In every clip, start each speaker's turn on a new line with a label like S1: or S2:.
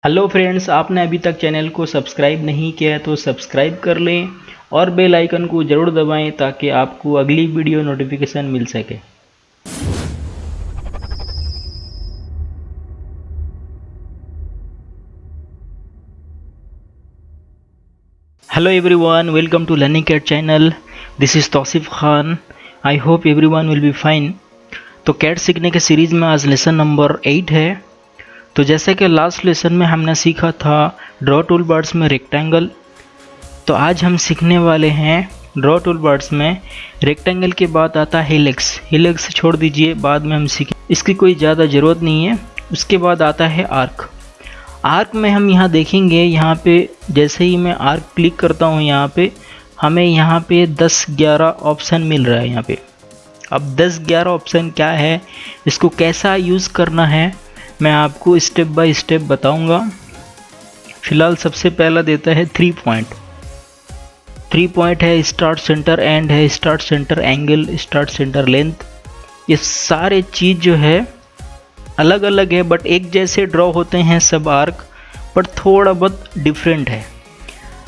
S1: Hello friends, आपने अभी तक चैनल को सब्सक्राइब नहीं किया है तो सब्सक्राइब कर लें और बेल आइकन को ज़रूर दबाएं ताकि आपको अगली वीडियो नोटिफिकेशन मिल सके। Hello everyone, welcome to learning CAT channel. This is Tauseef Khan. I hope everyone will be fine. तो कैट सीखने के सीरीज़ में आज लेसन नंबर 8 है। तो जैसे कि लास्ट लेसन में हमने सीखा था ड्रॉ टूल बार्स में रेक्टेंगल, तो आज हम सीखने वाले हैं ड्रॉ टूल बार्स में रेक्टेंगल के बाद आता है हेलिक्स। हेलिक्स छोड़ दीजिए, बाद में हम सीखें, इसकी कोई ज़्यादा ज़रूरत नहीं है। उसके बाद आता है आर्क। आर्क में हम यहाँ देखेंगे, यहाँ पे जैसे ही मैं आर्क क्लिक करता हूँ यहाँ पे हमें यहाँ पे 10-11 ऑप्शन मिल रहा है यहाँ पे। अब 10-11 ऑप्शन क्या है, इसको कैसा यूज़ करना है, मैं आपको स्टेप बाय स्टेप बताऊँगा। फिलहाल सबसे पहला देता है 3 पॉइंट है, स्टार्ट सेंटर एंड है, start centre angle, start centre length. ये सारे चीज़ जो है अलग अलग है बट एक जैसे ड्रॉ होते हैं सब आर्क, पर थोड़ा बहुत डिफरेंट है।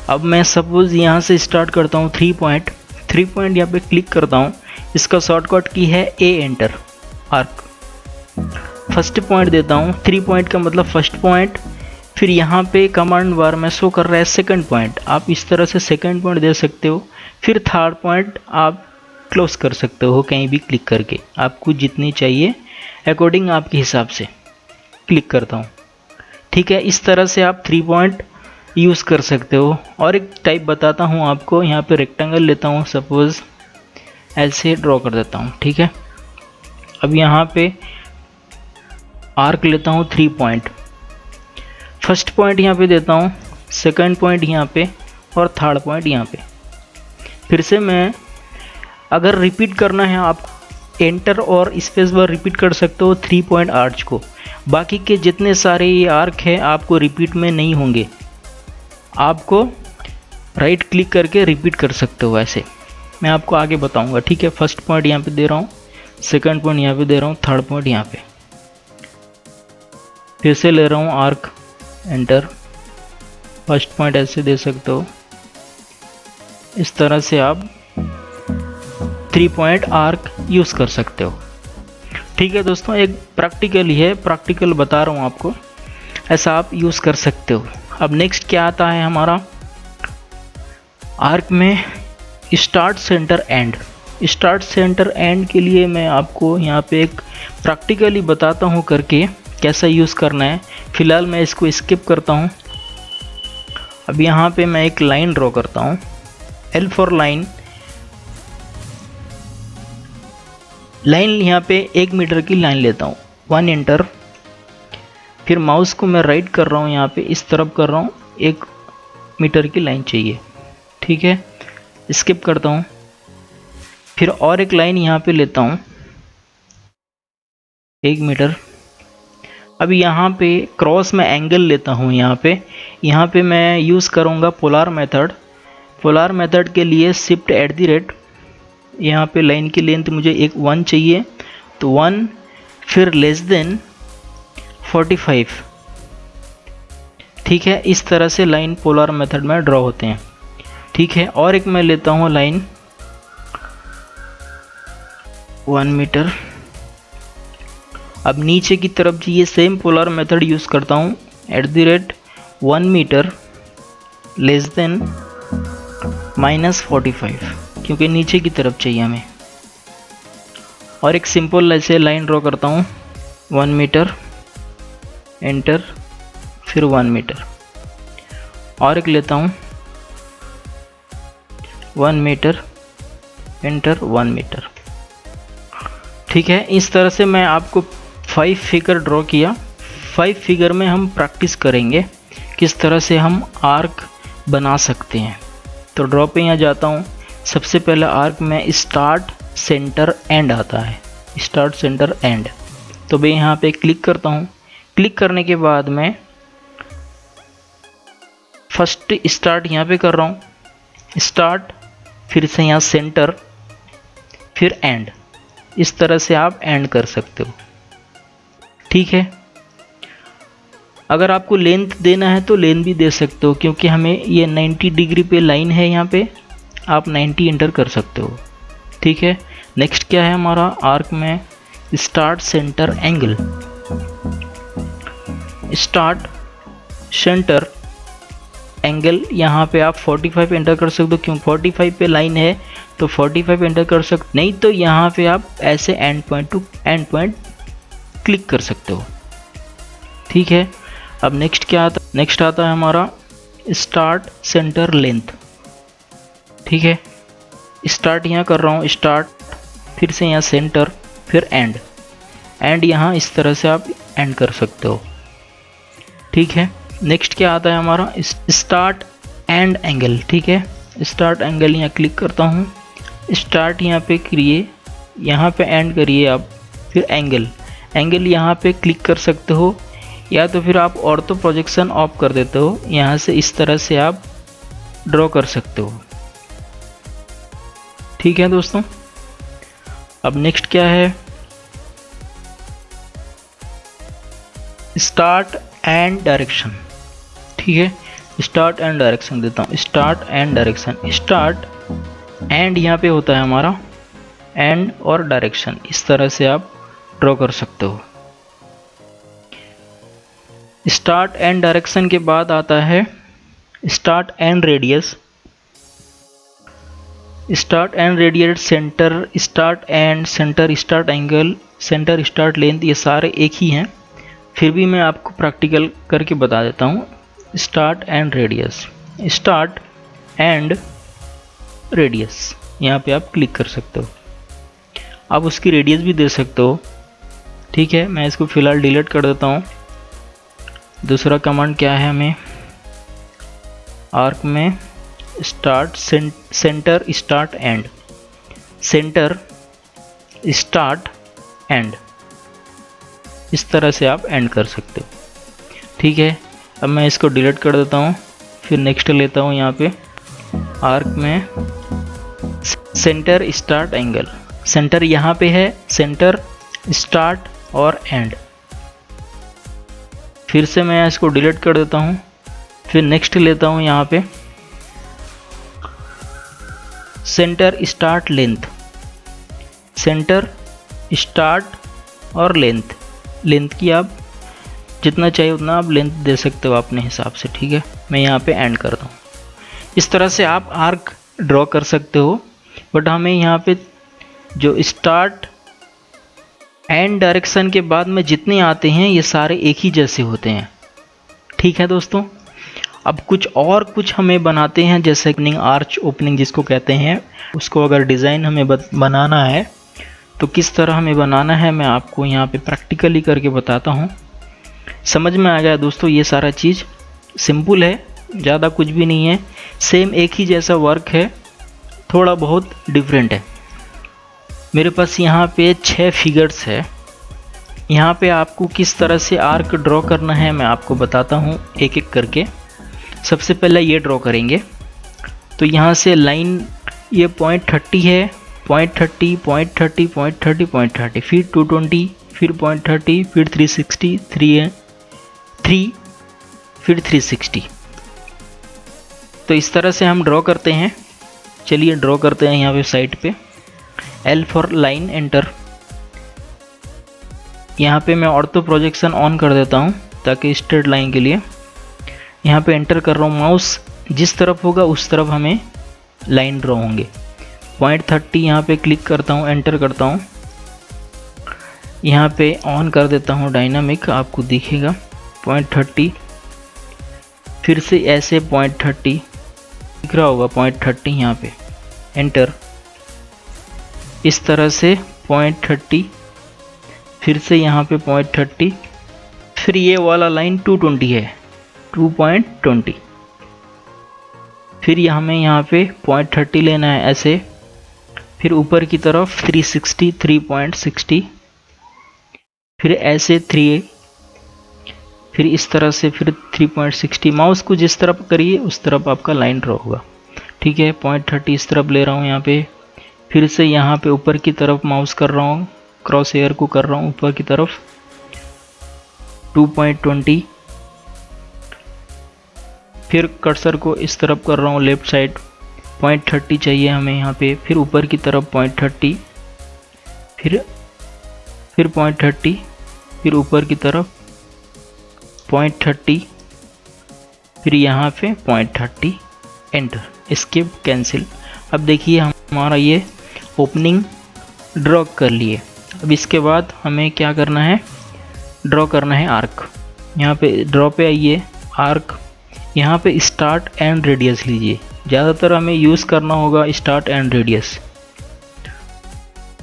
S1: अब मैं सपोज़ यहाँ से स्टार्ट करता हूँ 3 पॉइंट यहाँ पे क्लिक करता हूँ। इसका शॉर्टकट की है ए एंटर आर्क। फर्स्ट पॉइंट देता हूँ, 3 पॉइंट का मतलब फर्स्ट पॉइंट। फिर यहाँ पे कमांड बार में शो कर रहा है सेकंड पॉइंट, आप इस तरह से सेकंड पॉइंट दे सकते हो। फिर थर्ड पॉइंट आप क्लोज कर सकते हो कहीं भी क्लिक करके, आपको जितनी चाहिए अकॉर्डिंग आपके हिसाब से। क्लिक करता हूँ, ठीक है। इस तरह से आप 3 पॉइंट यूज़ कर सकते हो। और एक टाइप बताता हूँ आपको, यहाँ पे रेक्टेंगल लेता हूँ, सपोज़ ऐसे ड्रॉ कर देता हूँ, ठीक है। अब यहाँ पे आर्क लेता हूँ 3 पॉइंट, फर्स्ट पॉइंट यहाँ पे देता हूँ, सेकंड पॉइंट यहाँ पे और थर्ड पॉइंट यहाँ पे। फिर से मैं अगर रिपीट करना है आप एंटर और स्पेस बार रिपीट कर सकते हो 3 पॉइंट आर्च को। बाकी के जितने सारे ये आर्क है आपको रिपीट में नहीं होंगे, आपको राइट क्लिक करके रिपीट कर सकते हो। ऐसे मैं आपको आगे बताऊंगा, ठीक है। फर्स्ट पॉइंट यहाँ पे दे रहा हूँ, सेकंड पॉइंट यहाँ पे दे रहा हूँ, थर्ड पॉइंट यहाँ पे। फिर से ले रहा हूँ आर्क, एंटर, फर्स्ट पॉइंट ऐसे दे सकते हो। इस तरह से आप 3 पॉइंट आर्क यूज़ कर सकते हो, ठीक है दोस्तों। एक प्रैक्टिकल ही है, प्रैक्टिकल बता रहा हूँ आपको, ऐसा आप यूज़ कर सकते हो। अब नेक्स्ट क्या आता है हमारा आर्क में, start centre and. Start centre and के लिए मैं आपको यहाँ पे एक प्रैक्टिकली बताता हूँ करके कैसा यूज़ करना है। फिलहाल मैं इसको स्किप करता हूँ। अब यहाँ पे मैं एक लाइन ड्रॉ करता हूँ, एल फॉर लाइन। लाइन यहाँ पे 1 मीटर की लाइन लेता हूँ, 1 एंटर। फिर माउस को मैं राइट कर रहा हूँ, यहाँ पे इस तरफ कर रहा हूँ, 1 मीटर की लाइन चाहिए, ठीक है। स्किप करता हूँ। फिर और एक लाइन यहाँ पे लेता हूँ 1 मीटर। अब यहाँ पे क्रॉस में एंगल लेता हूँ, यहाँ पे मैं यूज़ करूँगा पोलर मेथड। पोलर मेथड के लिए शिफ्ट @ यहाँ पे लाइन की लेंथ मुझे 1 चाहिए, तो 1, फिर लेस देन 45, ठीक है। इस तरह से लाइन पोलर मेथड में ड्रॉ होते हैं, ठीक है। और एक मैं लेता हूँ लाइन 1 मीटर। अब नीचे की तरफ ये सेम पोलर मेथड यूज़ करता हूँ, @1 मीटर लेस देन -45, क्योंकि नीचे की तरफ चाहिए हमें। और एक सिंपल ऐसे लाइन ड्रॉ करता हूँ 1 मीटर, एंटर, फिर 1 मीटर। और एक लेता हूँ 1 मीटर, एंटर, 1 मीटर, ठीक है। इस तरह से मैं आपको 5 फिगर ड्रॉ किया। 5 फिगर में हम प्रैक्टिस करेंगे किस तरह से हम आर्क बना सकते हैं। तो ड्रॉ पे यहाँ जाता हूँ, सबसे पहले आर्क में स्टार्ट सेंटर एंड आता है, स्टार्ट सेंटर एंड। तो मैं यहाँ पे क्लिक करता हूँ। क्लिक करने के बाद मैं फर्स्ट स्टार्ट यहाँ पे कर रहा हूँ, स्टार्ट, फिर से यहाँ सेंटर, फिर एंड। इस तरह से आप एंड कर सकते हो, ठीक है। अगर आपको लेंथ देना है तो लेंथ भी दे सकते हो, क्योंकि हमें ये 90 डिग्री पे लाइन है, यहाँ पे आप 90 एंटर कर सकते हो। ठीक है, नेक्स्ट क्या है हमारा आर्क में, start centre angle. Start centre angle यहाँ पे आप 45 एंटर कर सकते हो, क्यों 45 पे लाइन है तो 45 एंटर कर सकते, नहीं तो यहाँ पे आप ऐसे and point two and point click कर सकते हो। ठीक है, अब नेक्स्ट क्या आता, नेक्स्ट आता है हमारा स्टार्ट सेंटर लेंथ। ठीक है, स्टार्ट यहाँ कर रहा हूँ, स्टार्ट, फिर से यहाँ सेंटर, फिर एंड, एंड यहाँ इस तरह से आप एंड कर सकते हो। ठीक है, नेक्स्ट क्या आता है हमारा स्टार्ट एंड एंगल। ठीक है, स्टार्ट एंगल यहाँ क्लिक करता हूँ, स्टार्ट यहाँ पे करिए, यहाँ पे एंड करिए आप, फिर एंगल, एंगल यहाँ पे क्लिक कर सकते हो, या तो फिर आप ऑर्थो प्रोजेक्शन ऑफ कर देते हो, यहाँ से इस तरह से आप ड्रॉ कर सकते हो। ठीक है दोस्तों, अब नेक्स्ट क्या है, स्टार्ट एंड डायरेक्शन। ठीक है, स्टार्ट एंड डायरेक्शन देता हूँ, start and direction, start and यहाँ पे होता है हमारा एंड और डायरेक्शन, इस तरह से आप ड्रॉ कर सकते हो। स्टार्ट एंड डायरेक्शन के बाद आता है start and radius. Start and radius, centre start and, centre start angle, centre start length, ये सारे एक ही हैं, फिर भी मैं आपको प्रैक्टिकल करके बता देता हूँ। Start and radius, start and radius, यहाँ पे आप क्लिक कर सकते हो, आप उसकी रेडियस भी दे सकते हो। ठीक है, मैं इसको फ़िलहाल डिलीट कर देता हूँ। दूसरा कमांड क्या है हमें आर्क में, start centre start and, centre start and, इस तरह से आप एंड कर सकते हो। ठीक है, अब मैं इसको डिलीट कर देता हूँ, फिर नेक्स्ट लेता हूँ, यहाँ पे आर्क में सेंटर स्टार्ट एंगल, सेंटर यहाँ पे है, सेंटर स्टार्ट और एंड, फिर से मैं इसको डिलीट कर देता हूँ, फिर नेक्स्ट लेता हूँ, यहाँ पे centre start length, centre start और लेंथ, लेंथ की आप जितना चाहिए उतना आप लेंथ दे सकते हो अपने हिसाब से। ठीक है, मैं यहाँ पे एंड करता हूँ। इस तरह से आप आर्क ड्रॉ कर सकते हो, बट हमें यहाँ पे जो स्टार्ट एंड डायरेक्शन के बाद में जितने आते हैं ये सारे एक ही जैसे होते हैं। ठीक है दोस्तों, अब कुछ हमें बनाते हैं, जैसे ओपनिंग, आर्च ओपनिंग जिसको कहते हैं, उसको अगर डिज़ाइन हमें बनाना है तो किस तरह हमें बनाना है मैं आपको यहाँ पे प्रैक्टिकली करके बताता हूँ। समझ में आ गया दोस्तों, ये सारा चीज़ सिंपल है, ज़्यादा कुछ भी नहीं है, सेम एक ही जैसा वर्क है, थोड़ा बहुत डिफरेंट है। मेरे पास यहाँ पे 6 फिगर्स है, यहाँ पे आपको किस तरह से आर्क ड्रॉ करना है मैं आपको बताता हूँ एक एक करके। सबसे पहले ये ड्रॉ करेंगे, तो यहाँ से लाइन ये पॉइंट 30 है, पॉइंट 30, पॉइंट 30, पॉइंट 30, पॉइंट 30, फिर 220, फिर पॉइंट 30, फिर 360, 3, फिर 360। तो इस तरह से हम ड्रॉ करते हैं। चलिए ड्रॉ करते हैं यहाँ पे साइड पे। L for line, enter. यहाँ पे मैं ऑर्थो प्रोजेक्शन ऑन कर देता हूँ ताकि स्ट्रेट लाइन के लिए। यहाँ पे एंटर कर रहा हूँ, माउस जिस तरफ होगा उस तरफ हमें लाइन ड्रॉ होंगे। पॉइंट 30 यहाँ पे क्लिक करता हूँ, एंटर करता हूँ, यहाँ पे ऑन कर देता हूँ डायनामिक, आपको दिखेगा पॉइंट 30, फिर से ऐसे पॉइंट 30 दिख रहा होगा, पॉइंट 30 यहाँ पे एंटर, इस तरह से पॉइंट 30, फिर से यहाँ पे पॉइंट 30, फिर ये वाला लाइन 220 है, 2.20, फिर हमें यहाँ पे पॉइंट 30 लेना है ऐसे, फिर ऊपर की तरफ 360, 3.60, फिर ऐसे 3, फिर इस तरह से फिर 3.60। माउस को जिस तरफ करिए उस तरफ आपका लाइन ड्रॉ होगा। ठीक है, पॉइंट 30 इस तरफ ले रहा हूँ यहाँ पे, फिर से यहाँ पे ऊपर की तरफ माउस कर रहा हूँ, क्रॉस हेयर को कर रहा हूँ ऊपर की तरफ, 2.20, फिर कर्सर को इस तरफ कर रहा हूँ लेफ़्ट साइड, 0.30 चाहिए हमें यहाँ पे, फिर ऊपर की तरफ 0.30, फिर 0.30, फिर ऊपर की तरफ 0.30, फिर यहाँ पे 0.30, एंटर, एस्केप, कैंसिल। अब देखिए हमारा ये ओपनिंग ड्रॉ कर लिए। अब इसके बाद हमें क्या करना है, ड्रॉ करना है आर्क। यहाँ पे ड्रॉ पे आइए, आर्क, यहाँ पे स्टार्ट एंड रेडियस लीजिए। ज़्यादातर हमें यूज़ करना होगा स्टार्ट एंड रेडियस।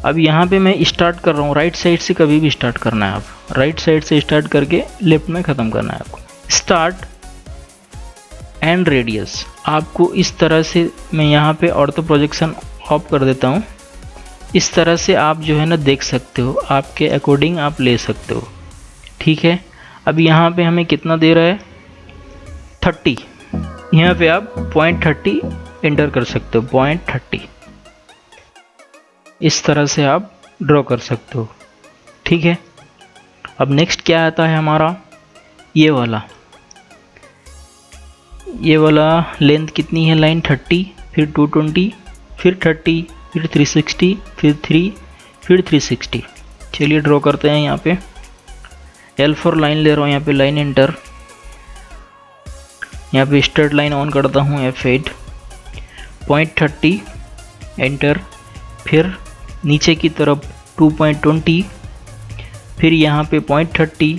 S1: अब यहाँ पे मैं स्टार्ट कर रहा हूँ, राइट साइड से कभी भी स्टार्ट करना है, आप राइट साइड से स्टार्ट करके लेफ्ट में ख़त्म करना है आपको। स्टार्ट एंड रेडियस आपको इस तरह से, मैं यहाँ पे ऑर्थो प्रोजेक्शन ऑफ कर देता हूँ। इस तरह से आप जो है ना देख सकते हो, आपके अकॉर्डिंग आप ले सकते हो, ठीक है। अब यहाँ पे हमें कितना दे रहा है, 30, यहाँ पे आप 0.30 एंटर कर सकते हो, 0.30, इस तरह से आप ड्रॉ कर सकते हो, ठीक है। अब नेक्स्ट क्या आता है हमारा, ये वाला लेंथ कितनी है लाइन, 30, फिर 220, फिर 30, फिर 360, फिर 3, फिर 360। चलिए ड्रॉ करते हैं। यहाँ पे L4 लाइन ले रहा हूँ, यहाँ पे लाइन एंटर, यहाँ पे स्टार्ट लाइन ऑन करता हूँ, F8, 0.30 एंटर, फिर नीचे की तरफ 2.20, फिर यहाँ पे 0.30,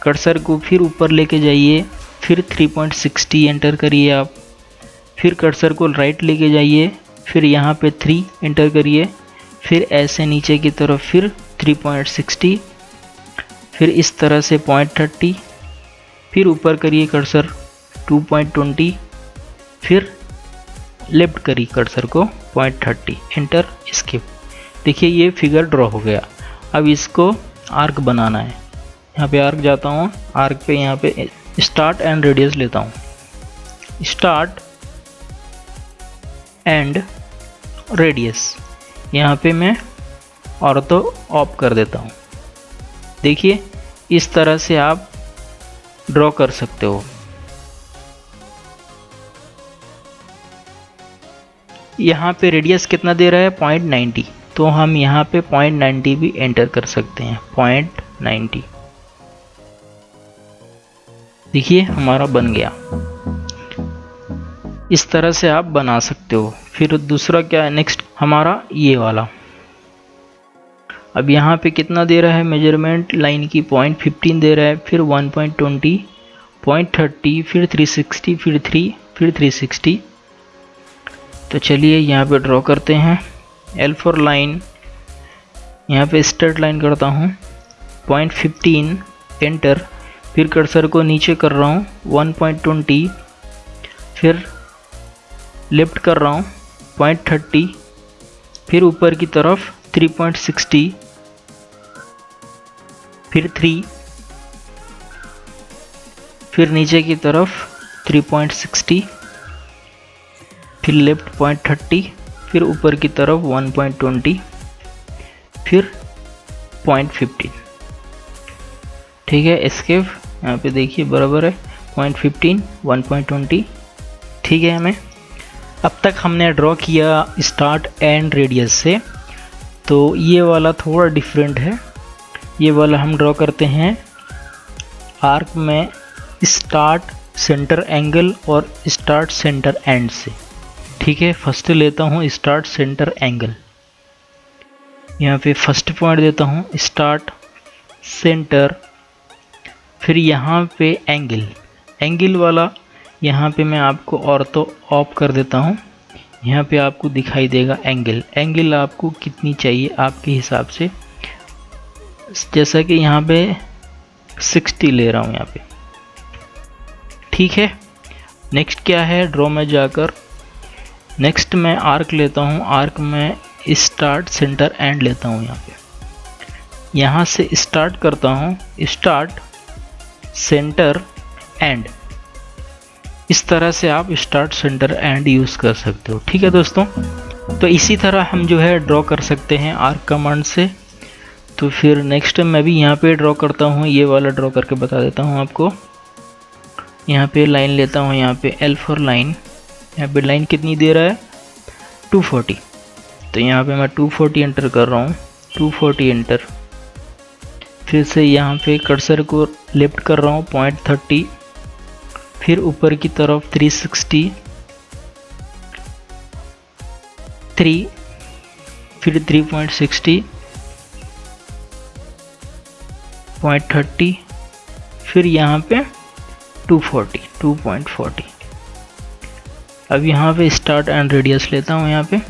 S1: कर्सर को फिर ऊपर लेके जाइए, फिर 3.60 एंटर करिए आप, फिर कर्सर को राइट लेके जाइए, फिर यहाँ पे 3 एंटर करिए, फिर ऐसे नीचे की तरफ फिर 3.60, फिर इस तरह से 0.30, फिर ऊपर करिए कर्सर 2.20, फिर लेफ्ट करिए कर्सर को 0.30 एंटर, एस्केप। देखिए ये फिगर ड्रॉ हो गया। अब इसको आर्क बनाना है। यहाँ पे आर्क जाता हूँ, आर्क पे यहाँ पे स्टार्ट एंड रेडियस लेता हूँ, स्टार्ट एंड रेडियस, यहाँ पे मैं ऑर्थो ऑफ कर देता हूँ। देखिए इस तरह से आप ड्रॉ कर सकते हो। यहाँ पे रेडियस कितना दे रहा है, 0.90, तो हम यहाँ पे 0.90 भी एंटर कर सकते हैं, 0.90। देखिए हमारा बन गया। इस तरह से आप बना सकते हो। फिर दूसरा क्या है, नेक्स्ट हमारा ये वाला। अब यहाँ पे कितना दे रहा है मेजरमेंट लाइन की, 0.15 दे रहा है, फिर 1.20, 0.30, फिर 360, फिर 3, फिर 360। तो चलिए यहाँ पे ड्रॉ करते हैं। L4 लाइन, यहाँ पे स्टार्ट लाइन करता हूँ, 0.15 एंटर, फिर कर्सर को नीचे कर रहा हूँ 1.20, फिर लेफ्ट कर रहा हूँ 0.30, फिर ऊपर की तरफ 3.60, फिर 3, फिर नीचे की तरफ 3.60, फिर लेफ्ट 0.30, फिर ऊपर की तरफ 1.20, फिर 0.15, ठीक है, एस्केप। यहाँ पे देखिए बराबर है 0.15, 1.20, ठीक है। हमें अब तक हमने ड्रॉ किया स्टार्ट एंड रेडियस से, तो ये वाला थोड़ा डिफरेंट है। ये वाला हम ड्रॉ करते हैं आर्क में स्टार्ट सेंटर एंगल और स्टार्ट सेंटर एंड से, ठीक है। फर्स्ट लेता हूँ स्टार्ट सेंटर एंगल, यहाँ पे फर्स्ट पॉइंट देता हूँ स्टार्ट सेंटर, फिर यहाँ पे एंगल वाला, यहाँ पे मैं आपको ऑर्थो ऑफ कर देता हूँ। यहाँ पे आपको दिखाई देगा एंगल आपको कितनी चाहिए आपके हिसाब से, जैसा कि यहाँ पे 60 ले रहा हूँ यहाँ पे, ठीक है। नेक्स्ट क्या है, ड्रॉ में जाकर नेक्स्ट मैं आर्क लेता हूँ, आर्क में स्टार्ट सेंटर एंड लेता हूँ। यहाँ पे यहाँ से स्टार्ट करता हूँ, स्टार्ट सेंटर एंड, इस तरह से आप स्टार्ट सेंटर एंड यूज़ कर सकते हो, ठीक है दोस्तों। तो इसी तरह हम जो है ड्रॉ कर सकते हैं आर्क कमांड से। तो फिर नेक्स्ट मैं भी यहाँ पे ड्रॉ करता हूँ, ये वाला ड्रॉ करके बता देता हूँ आपको। यहाँ पे लाइन लेता हूँ, यहाँ पे L फॉर लाइन। यहाँ पे लाइन कितनी दे रहा है 240, तो यहाँ पे मैं 240 एंटर कर रहा हूँ, 240 एंटर। फिर से यहाँ पे कर्सर को लेफ्ट कर रहा हूँ 0.30, फिर ऊपर की तरफ 360, 3, फिर 3.60, 0.30, फिर यहाँ पे 240, 2.40। अब यहाँ पे स्टार्ट एंड रेडियस लेता हूँ, यहाँ पे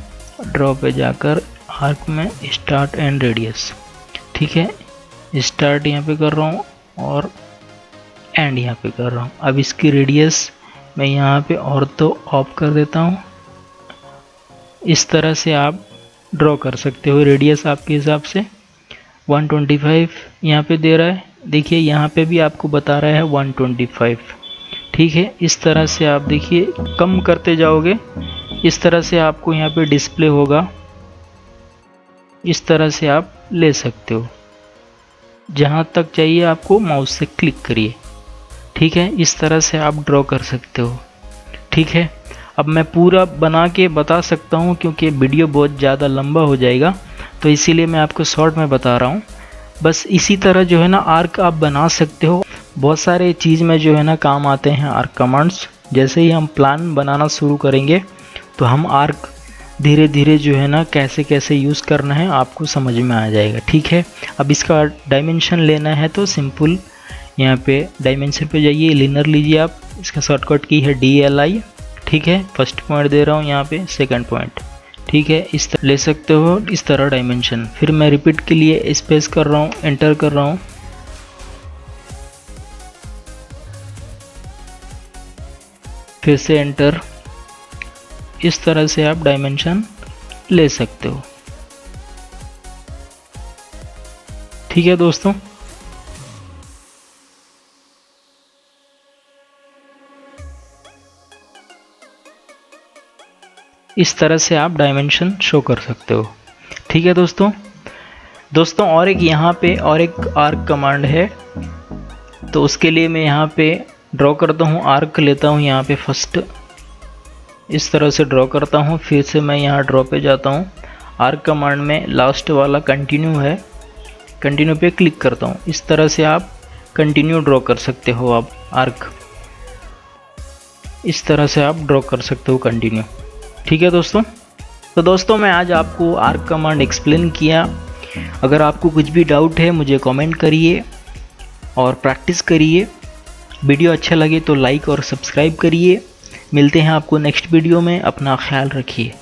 S1: ड्रॉ पे जाकर आर्क में स्टार्ट एंड रेडियस, ठीक है। स्टार्ट यहाँ पे कर रहा हूँ और एंड यहाँ पे कर रहा हूँ। अब इसकी रेडियस मैं यहाँ पे और तो ऑफ कर देता हूँ। इस तरह से आप ड्रॉ कर सकते हो। रेडियस आपके हिसाब से 125 यहाँ पे दे रहा है, देखिए यहाँ पे भी आपको बता रहा है 125, ठीक है। इस तरह से आप देखिए कम करते जाओगे, इस तरह से आपको यहाँ पे डिस्प्ले होगा। इस तरह से आप ले सकते हो, जहाँ तक चाहिए आपको माउस से क्लिक करिए, ठीक है। इस तरह से आप ड्रॉ कर सकते हो, ठीक है। अब मैं पूरा बना के बता सकता हूँ क्योंकि वीडियो बहुत ज़्यादा लंबा हो जाएगा, तो इसीलिए मैं आपको शॉर्ट में बता रहा हूँ। बस इसी तरह जो है ना आर्क आप बना सकते हो। बहुत सारे चीज़ में जो है ना काम आते हैं आर्क कमांड्स। जैसे ही हम प्लान बनाना शुरू करेंगे तो हम आर्क धीरे धीरे जो है ना कैसे कैसे यूज़ करना है आपको समझ में आ जाएगा, ठीक है। अब इसका डायमेंशन लेना है तो सिंपल यहाँ पे डायमेंशन पे जाइए, लिनर लीजिए आप। इसका शॉर्टकट की है DLI, ठीक है। फर्स्ट पॉइंट दे रहा हूँ यहाँ पे, सेकंड पॉइंट, ठीक है। इस तरह ले सकते हो, इस तरह डायमेंशन। फिर मैं रिपीट के लिए स्पेस कर रहा हूँ, एंटर कर रहा हूँ, फिर से एंटर। इस तरह से आप डायमेंशन ले सकते हो, ठीक है दोस्तों। इस तरह से आप डायमेंशन शो कर सकते हो, ठीक है दोस्तों। और एक यहाँ पे और एक आर्क कमांड है, तो उसके लिए मैं यहाँ पे ड्रॉ करता हूँ, आर्क लेता हूँ यहाँ पे फर्स्ट, इस तरह से ड्रॉ करता हूँ। फिर से मैं यहाँ ड्रॉ पे जाता हूँ, आर्क कमांड में लास्ट वाला कंटिन्यू है, कंटिन्यू पे क्लिक करता हूँ। इस तरह से आप कंटिन्यू ड्रॉ कर सकते हो आप आर्क, इस तरह से आप ड्रॉ कर सकते हो कंटिन्यू, ठीक है दोस्तों। तो दोस्तों मैं आज आपको आर्क कमांड एक्सप्लेन किया। अगर आपको कुछ भी डाउट है मुझे कमेंट करिए और प्रैक्टिस करिए। वीडियो अच्छा लगे तो लाइक और सब्सक्राइब करिए। मिलते हैं आपको नेक्स्ट वीडियो में, अपना ख्याल रखिए।